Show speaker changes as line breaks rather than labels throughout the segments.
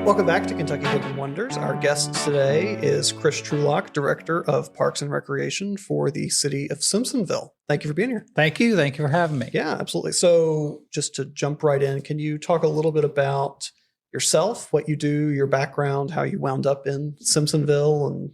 Welcome back to Kentucky Hidden Wonders. Our guest today is Chris Truelock, Director of Parks and Recreation for the city of Simpsonville. Thank you for being here.
Thank you. Thank you for having me.
Yeah, absolutely. So just to jump right in, can you talk a little bit about yourself, what you do, your background, how you wound up in Simpsonville, and,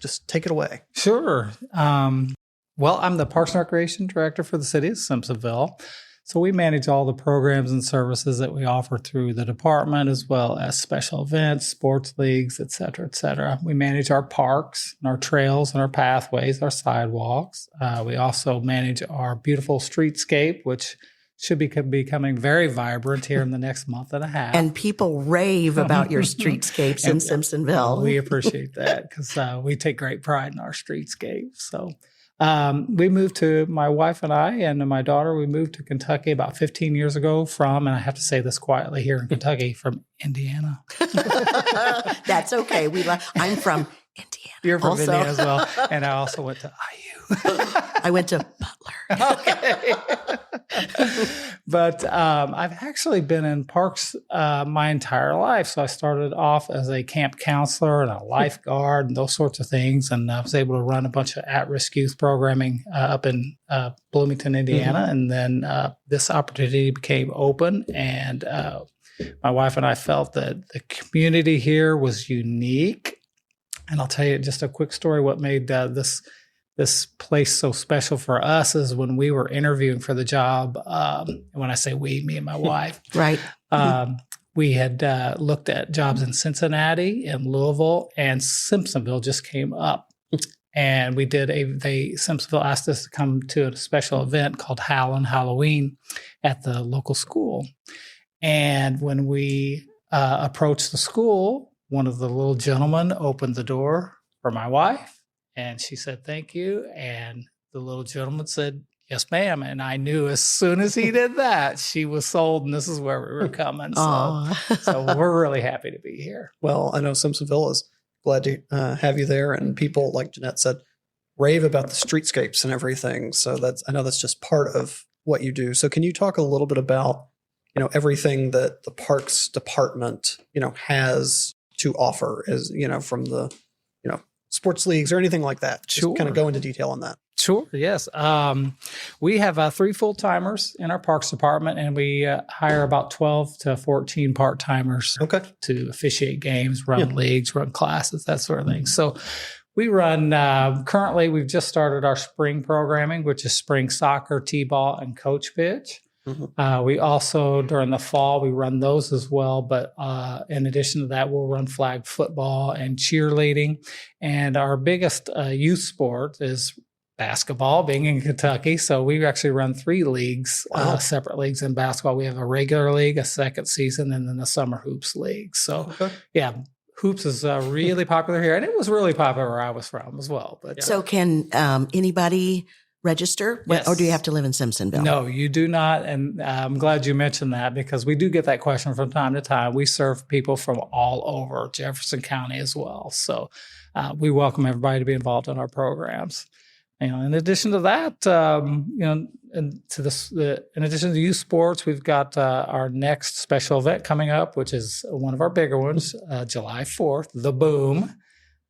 just take it away.
Sure. Well, I'm the Parks and Recreation Director for the city of Simpsonville. So we manage all the programs and services that we offer through the department, as well as special events, sports leagues, et cetera, et cetera. We manage our parks and our trails and our pathways, our sidewalks. We also manage our beautiful streetscape, which should be becoming very vibrant here in the next month and a half.
And people rave about your streetscapes in Simpsonville.
We appreciate that because we take great pride in our streetscapes. So we moved to, my wife and I and my daughter, we moved to Kentucky about 15 years ago and I have to say this quietly here in Kentucky, from Indiana.
That's okay. I'm from Indiana.
You're from
also.
Indiana as well. And I also went to IU.
I went to Butler.
Okay. But I've actually been in parks my entire life. So I started off as a camp counselor and a lifeguard and those sorts of things. And I was able to run a bunch of at-risk youth programming up in Bloomington, Indiana. Mm-hmm. And then this opportunity became open. And my wife and I felt that the community here was unique. And I'll tell you just a quick story. What made this place so special for us is when we were interviewing for the job. When I say we, me and my wife,
right?
We had looked at jobs in Cincinnati, in Louisville, and Simpsonville just came up. And we did Simpsonville asked us to come to a special event called Halloween at the local school. And when we approached the school, one of the little gentlemen opened the door for my wife, and she said, "Thank you." And the little gentleman said, "Yes, ma'am." And I knew as soon as he did that, she was sold, and this is where we were coming. So we're really happy to be here.
Well, I know Simpsonville is glad to have you there, and people, like Jeanette said, rave about the streetscapes and everything. So I know that's just part of what you do. So can you talk a little bit about, everything that the Parks Department, has to offer, as from the, sports leagues or anything like that? Just
Sure.
kind of go into detail on that.
Sure. Yes. We have 3 full-timers in our Parks Department, and we hire about 12 to 14 part-timers to officiate games, run leagues, run classes, that sort of thing. So we run, currently we've just started our spring programming, which is spring soccer, t-ball, and coach pitch. Mm-hmm. We also, during the fall, we run those as well. But in addition to that, we'll run flag football and cheerleading. And our biggest youth sport is basketball, being in Kentucky. So we actually run 3 leagues, separate leagues in basketball. We have a regular league, a second season, and then a summer hoops league. So, hoops is really popular here. And it was really popular where I was from as well. But
So can anybody register?
Yes.
Or do you have to live in Simpsonville?
No, you do not. And I'm glad you mentioned that because we do get that question from time to time. We serve people from all over Jefferson County as well. So we welcome everybody to be involved in our programs. In addition to that, in addition to youth sports, we've got our next special event coming up, which is one of our bigger ones, July 4th, the Boom,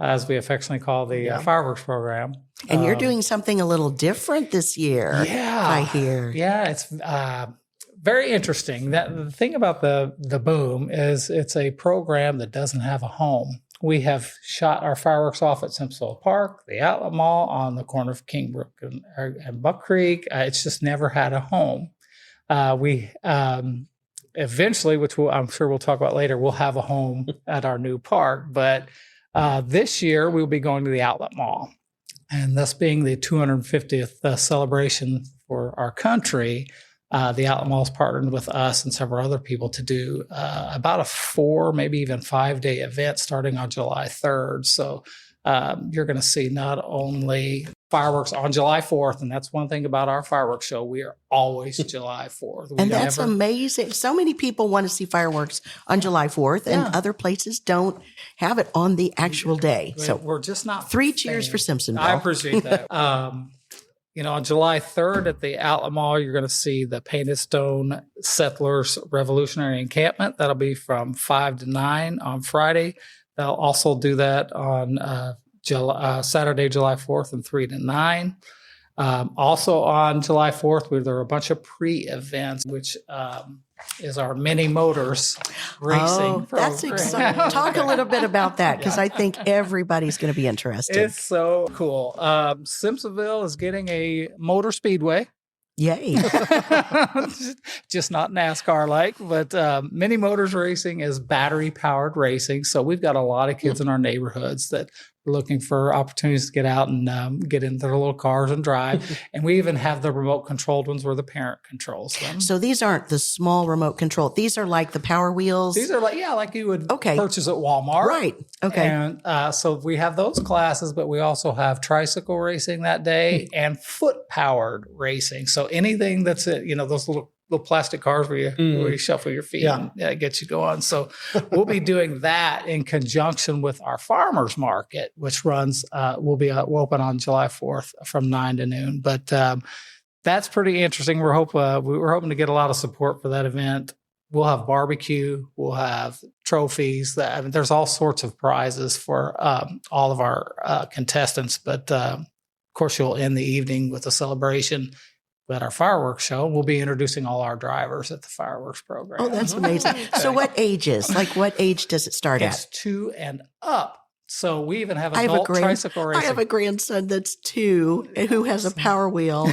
as we affectionately call the fireworks program.
And you're doing something a little different this year.
Yeah.
I hear.
Yeah, it's very interesting. The thing about the Boom is it's a program that doesn't have a home. We have shot our fireworks off at Simpsonville Park, the Outlet Mall, on the corner of Kingbrook and Buck Creek. It's just never had a home. We eventually, which I'm sure we'll talk about later, we'll have a home at our new park. But this year, we'll be going to the Outlet Mall. And thus being the 250th celebration for our country, the Outlet Mall has partnered with us and several other people to do about a 4, maybe even 5-day event starting on July 3rd. So you're going to see not only fireworks on July 4th, and that's one thing about our fireworks show. We are always July 4th.
And that's amazing. So many people want to see fireworks on July 4th, and other places don't have it on the actual day. So
we're just not
3 cheers for Simpsonville.
I appreciate that. On July 3rd at the Outlet Mall, you're going to see the Painted Stone Settlers Revolutionary Encampment. That'll be from 5 to 9 on Friday. They'll also do that on Saturday, July 4th, from 3 to 9. Also on July 4th, there are a bunch of pre-events, which is our mini motors racing.
That's exciting. Talk a little bit about that, because I think everybody's going to be interested.
It's so cool. Simpsonville is getting a motor speedway.
Yay.
Just not NASCAR like, but mini motors racing is battery powered racing. So we've got a lot of kids in our neighborhoods that are looking for opportunities to get out and get in their little cars and drive. And we even have the remote controlled ones where the parent controls them.
So these aren't the small remote control. These are like the Power Wheels.
These are like you would purchase at Walmart.
Right. Okay.
And so we have those classes, but we also have tricycle racing that day and foot powered racing. So anything that's, those little plastic cars where you shuffle your feet and it gets you going. So we'll be doing that in conjunction with our farmers market, which runs, we'll open on July 4th from 9 to noon. But that's pretty interesting. We're hoping to get a lot of support for that event. We'll have barbecue. We'll have trophies. There's all sorts of prizes for all of our contestants. But of course, you'll end the evening with a celebration at our fireworks show. We'll be introducing all our drivers at the fireworks program.
Oh, that's amazing. So what ages? Like what age does it start
It's
at?
2 and up. So we even have adult tricycle racing.
I have a grandson that's 2 who has a Power Wheel,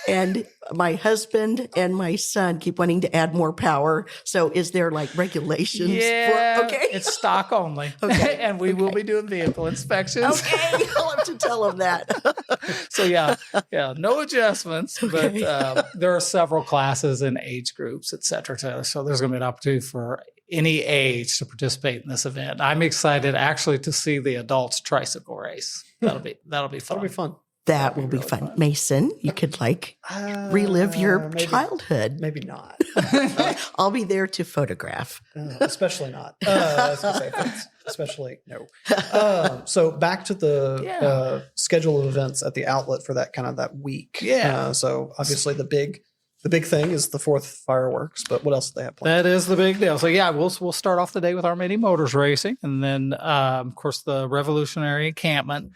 and my husband and my son keep wanting to add more power. So is there like regulations?
It's stock only.
Okay.
And we will be doing vehicle inspections.
Okay, I'll have to tell him that.
So no adjustments, but there are several classes and age groups, et cetera, et cetera. So there's going to be an opportunity for any age to participate in this event. I'm excited actually to see the adults tricycle race. That'll be fun.
That'll be fun.
That will be really fun. Mason, you could relive your childhood.
Maybe not.
I'll be there to photograph.
Especially not. I was gonna say, especially no. So back to the schedule of events at the outlet for that week.
Yeah.
So obviously the big thing is the 4th fireworks, but what else do they have planned?
That is the big deal. So we'll start off the day with our mini motors racing, and then of course the revolutionary encampment.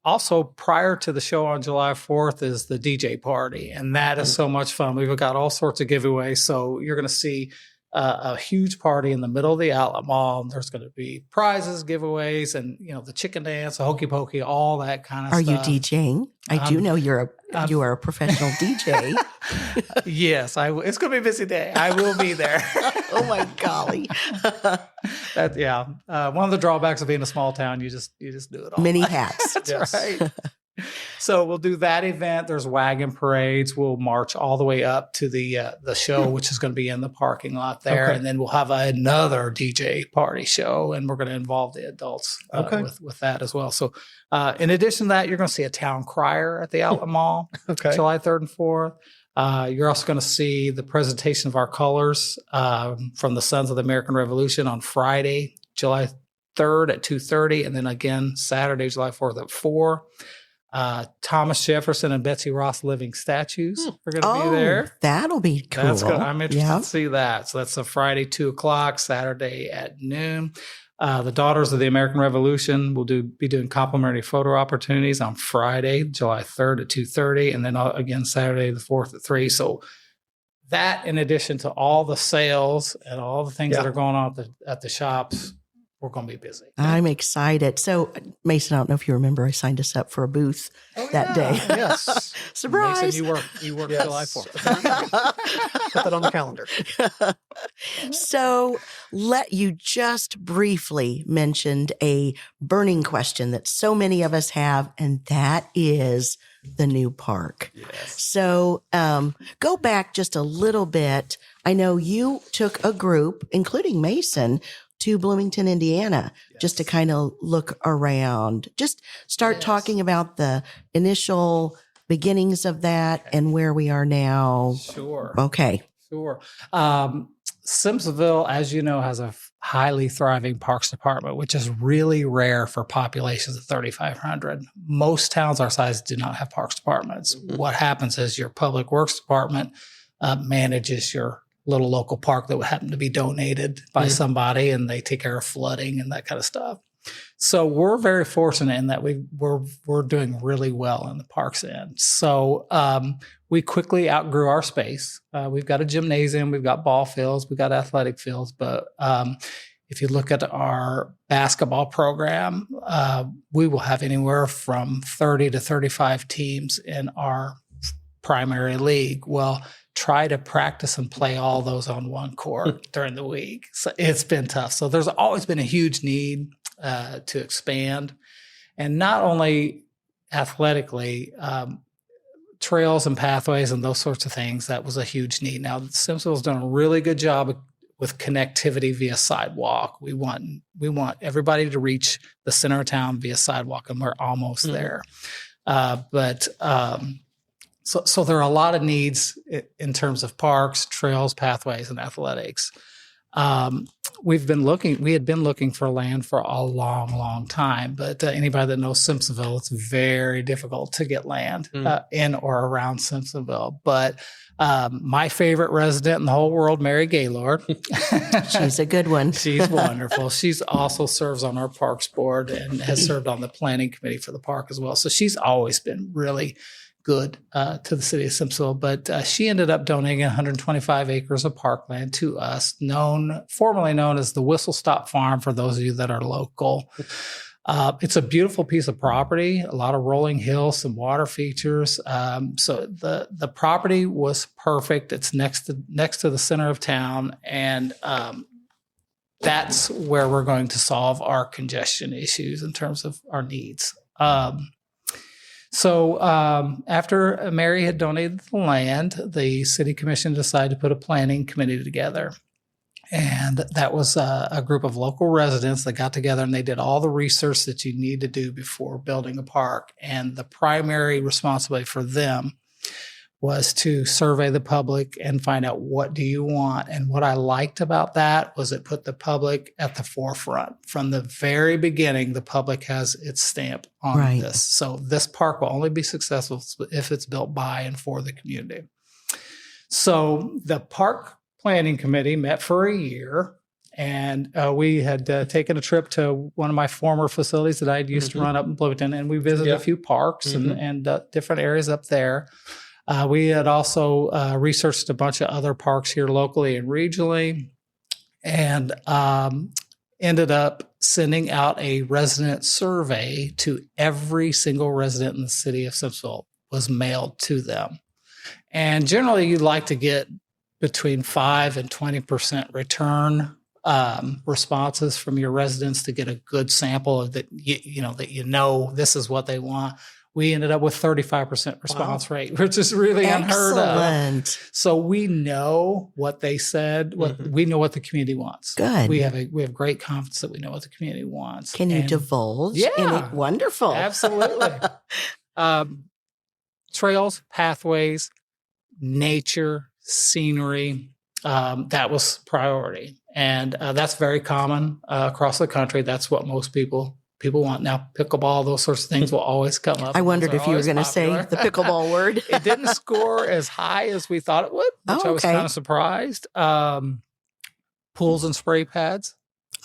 Also, prior to the show on July 4th is the DJ party, and that is so much fun. We've got all sorts of giveaways. So you're going to see a huge party in the middle of the outlet mall. There's going to be prizes, giveaways, and the chicken dance, the hokey pokey, all that kind of
stuff.
stuff.
Are you DJing? I do know you are a professional DJ.
Yes, it's going to be a busy day. I will be there.
Oh my golly!
One of the drawbacks of being a small town, you just do it all.
Many hats.
That's right. So we'll do that event. There's wagon parades. We'll march all the way up to the show, which is going to be in the parking lot there. Okay. And then we'll have another DJ party show, and we're going to involve the adults with that as well. So in addition to that, you're going to see a town crier at the outlet mall, July 3rd and 4th. You're also going to see the presentation of our colors from the Sons of the American Revolution on Friday, July 3rd at 2:30, and then again Saturday, July 4th at 4. Thomas Jefferson and Betsy Ross living statues are going to be there.
That'll be cool.
I'm interested to see that. So that's a Friday, 2:00, Saturday at noon. The Daughters of the American Revolution will be doing complimentary photo opportunities on Friday, July 3rd at 2:30, and then again Saturday the 4th at 3. So that, in addition to all the sales and all the things that are going on at the shops, we're going to be busy.
I'm excited. So, Mason, I don't know if you remember, I signed us up for a booth that day.
Yes.
Surprise.
Mason, you work July 4th.
Put that on the calendar.
So, you just briefly mentioned a burning question that so many of us have, and that is the new park.
Yes.
So, go back just a little bit. I know you took a group, including Mason, to Bloomington, Indiana, just to kind of look around, just start talking about the initial beginnings of that and where we are now.
Sure.
Okay.
Sure. Simpsonville, as you know, has a highly thriving parks department, which is really rare for populations of 3,500. Most towns our size do not have parks departments.
Mhm.
What happens is your public works department manages your little local park that would happen to be donated by
Mhm.
somebody, and they take care of flooding and that kind of stuff. So we're very fortunate in that we're doing really well in the parks end. So we quickly outgrew our space. We've got a gymnasium, we've got ball fields, we've got athletic fields. But if you look at our basketball program, we will have anywhere from 30 to 35 teams in our primary league. Well, try to practice and play all those on one court during the week. So it's been tough. So there's always been a huge need to expand, and not only athletically, trails and pathways and those sorts of things. That was a huge need. Now, Simpsonville's done a really good job with connectivity via sidewalk. We want everybody to reach the center of town via sidewalk, and we're almost there. So there are a lot of needs in terms of parks, trails, pathways, and athletics. We had been looking for land for a long, long time, but anybody that knows Simpsonville, it's very difficult to get land in or around Simpsonville. But my favorite resident in the whole world, Mary Gaylord.
She's a good one.
She's wonderful. She's also serves on our parks board and has served on the planning committee for the park as well. So she's always been really good to the city of Simpsonville, but she ended up donating 125 acres of parkland to us, formerly known as the Whistle Stop Farm, for those of you that are local. It's a beautiful piece of property, a lot of rolling hills, some water features. So the property was perfect. It's next to the center of town, and that's where we're going to solve our congestion issues in terms of our needs. So after Mary had donated the land, the city commission decided to put a planning committee together. And that was a group of local residents that got together, and they did all the research that you need to do before building a park. And the primary responsibility for them was to survey the public and find out, what do you want? And what I liked about that was it put the public at the forefront. From the very beginning, the public has its stamp on this. So this park will only be successful if it's built by and for the community. So the park planning committee met for a year, and we had taken a trip to one of my former facilities that I used to run up in Bloomington, and we visited a few parks and different areas up there. We had also researched a bunch of other parks here locally and regionally, and ended up sending out a resident survey to every single resident in the city of Simpsonville. Was mailed to them. And generally, you'd like to get between 5 and 20% return responses from your residents to get a good sample of that. You know this is what they want. We ended up with 35% response rate, which is really unheard of. So we know what they said. We know what the community wants.
Good.
We have great confidence that we know what the community wants.
Can you divulge?
Yeah,
Wonderful.
Absolutely. Trails, pathways, nature, scenery. That was priority, and that's very common across the country. That's what most people want. Now, pickleball, those sorts of things will always come up.
I wondered if you were going to say the pickleball word.
It didn't score as high as we thought it would, which I was kind of surprised. Pools and spray pads,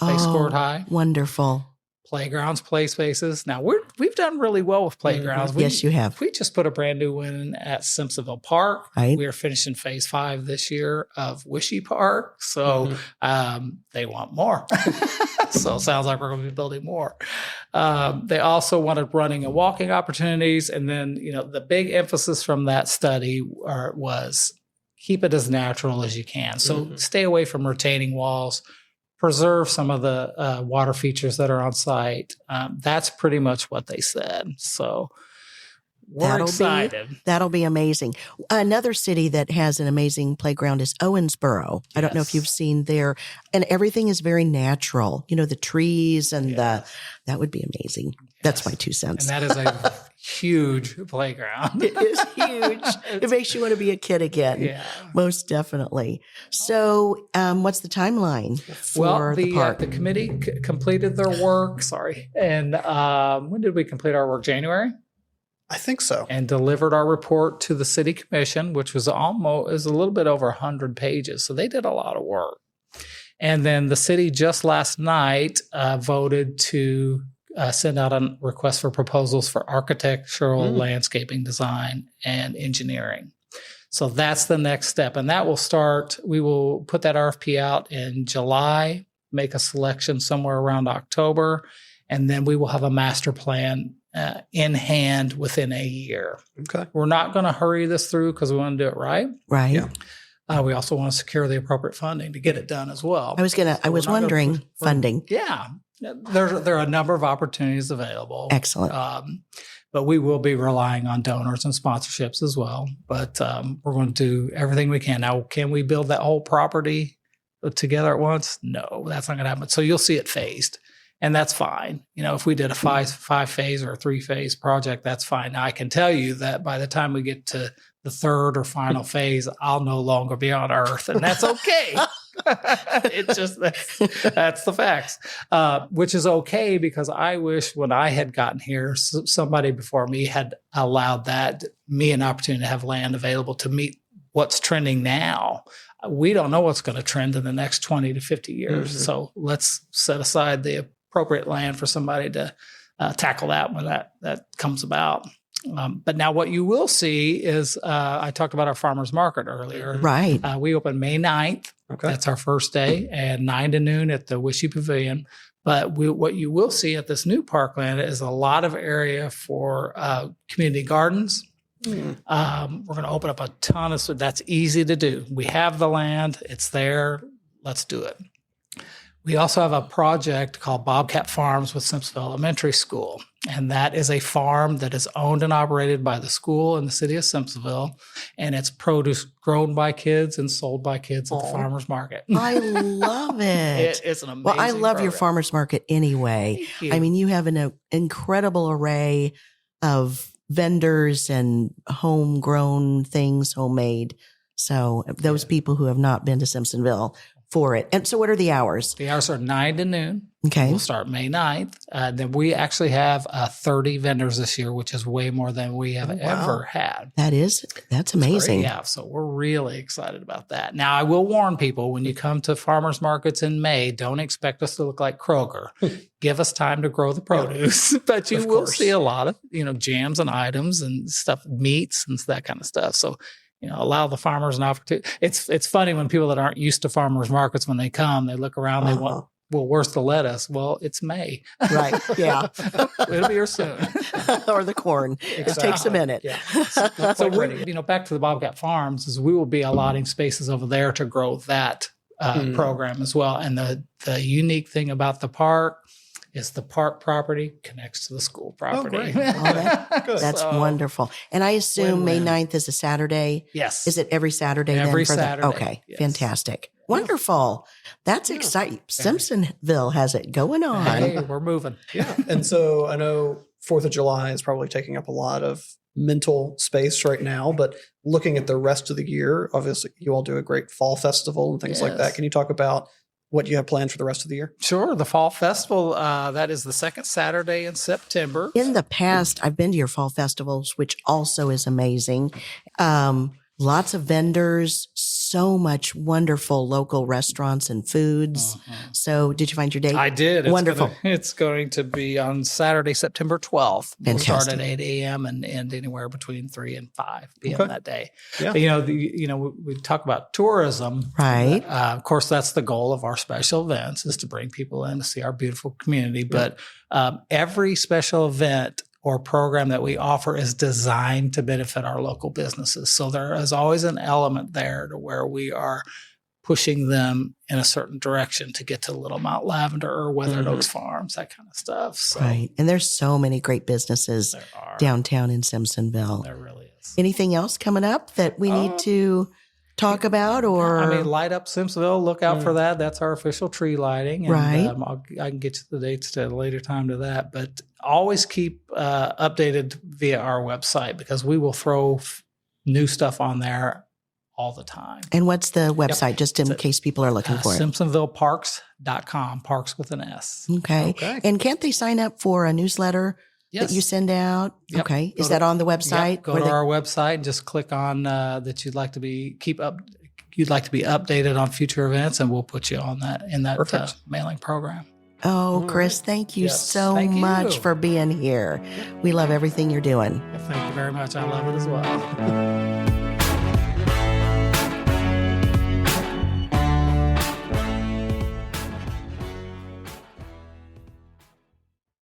they scored high.
Wonderful.
Playgrounds, play spaces. Now, we've done really well with playgrounds.
Yes, you have.
We just put a brand new one in at Simpsonville Park.
Right.
We are finishing phase 5 this year of Wishy Park. So they want more. So it sounds like we're going to be building more. They also wanted running and walking opportunities. And then, the big emphasis from that study was keep it as natural as you can. So stay away from retaining walls. Preserve some of the water features that are on site. That's pretty much what they said. So we're excited.
That'll be amazing. Another city that has an amazing playground is Owensboro. I don't know if you've seen there. And everything is very natural. The trees and that would be amazing. That's my 2
And
cents.
that is a huge playground.
It is huge. It makes you want to be a kid again.
Yeah.
Most definitely. So, what's the timeline for the park?
The committee completed their work. Sorry. And when did we complete our work? January?
I think so.
And delivered our report to the city commission, which was a little bit over 100 pages. So they did a lot of work. And then the city just last night voted to send out a request for proposals for architectural, landscaping design, and engineering. So that's the next step. And that will start, we will put that RFP out in July, make a selection somewhere around October, and then we will have a master plan in hand within a year.
Okay.
We're not going to hurry this through because we want to do it right.
Right.
Yeah.
We also want to secure the appropriate funding to get it done as well.
I was wondering funding.
Yeah. There are a number of opportunities available.
Excellent.
But we will be relying on donors and sponsorships as well. But we're going to do everything we can. Now, can we build that whole property together at once? No, that's not going to happen. So you'll see it phased. And that's fine. If we did a five phase or a 3-phase project, that's fine. Now, I can tell you that by the time we get to the third or final phase, I'll no longer be on Earth, and that's okay. It's just that's the facts, which is okay because I wish when I had gotten here, somebody before me had allowed me an opportunity to have land available to meet what's trending now. We don't know what's going to trend in the next 20 to 50 years. So let's set aside the appropriate land for somebody to tackle that when that comes about. But now what you will see is I talked about our farmers market earlier.
Right.
We open May 9th.
Okay.
That's our first day, and 9 to noon at the Wishy Pavilion. But what you will see at this new parkland is a lot of area for community gardens. We're going to open up a ton of stuff. That's easy to do. We have the land. It's there. Let's do it. We also have a project called Bobcat Farms with Simpsonville Elementary School. And that is a farm that is owned and operated by the school in the city of Simpsonville. And it's produce grown by kids and sold by kids at the farmer's market.
I love it.
It's an amazing
Well, I love your
program.
farmer's market anyway.
Thank you.
I mean, you have an incredible array of vendors and homegrown things, homemade. So those people who have not been to Simpsonville for it. And so what are the hours?
The hours are 9 to noon.
Okay.
We'll start May 9th. Then we actually have 30 vendors this year, which is way more than we have ever had.
That's amazing.
Yeah, so we're really excited about that. Now, I will warn people, when you come to farmers markets in May, don't expect us to look like Kroger. Give us time to grow the produce, but you will see a lot of, jams and items and stuff, meats and that kind of stuff. So, allow the farmers an opportunity. It's funny when people that aren't used to farmers markets, when they come, they look around, they want, well, where's the lettuce? Well, it's May.
Right. Yeah.
It'll be here soon.
Or the corn. It takes a minute.
Yeah.
So back to the Bobcat Farms, is we will be allotting spaces over there to grow that program as well. And the unique thing about the park is the park property connects to the school property.
great.
That's wonderful. And I assume May 9th is a Saturday.
Yes.
Is it every Saturday?
Every
then
Saturday.
Okay.
Yes.
Fantastic. Wonderful. That's exciting. Simpsonville has it going on.
Hey, we're moving.
Yeah. And so I know 4th of July is probably taking up a lot of mental space right now, but looking at the rest of the year, obviously you all do a great fall festival and things like that. Can you talk about what you have planned for the rest of the year?
Sure. The Fall Festival, that is the second Saturday in September.
In the past, I've been to your fall festivals, which also is amazing. Lots of vendors, so much wonderful local restaurants and foods. So did you find your date?
I did.
Wonderful.
It's going to be on Saturday, September 12th. We'll start
Fantastic.
at 8 a.m. and end anywhere between 3 and 5 p.m. that day.
Yeah.
But, we talk about tourism.
Right.
Of course, that's the goal of our special events, is to bring people in to see our beautiful community. But every special event or program that we offer is designed to benefit our local businesses. So there is always an element there to where we are pushing them in a certain direction to get to Little Mount Lavender or Weathered Oaks Farms, that kind of stuff. So
Right. And there's so many great businesses
there are.
downtown in Simpsonville.
There really is.
Anything else coming up that we need to talk about? Or
I mean, Light Up Simpsonville, look out for that. That's our official tree lighting. And,
Right.
I can get you the dates at a later time to that. But always keep updated via our website because we will throw new stuff on there all the time.
and what's the website, just in case people are looking for it?
Simpsonvilleparks.com, parks with an S.
Okay.
Okay.
And can't they sign up for a newsletter
Yes.
that you send out?
Yep.
Okay.
Go
Is
to-
that on the website?
Yep. Go
where
to
they-
our website and just click on that you'd like to be updated on future events, and we'll put you on that in that
Perfect.
mailing program.
Oh, Chris, thank you
Yes.
so
Thank you.
much for being here. We love everything you're doing.
Thank you very much. I love it as well.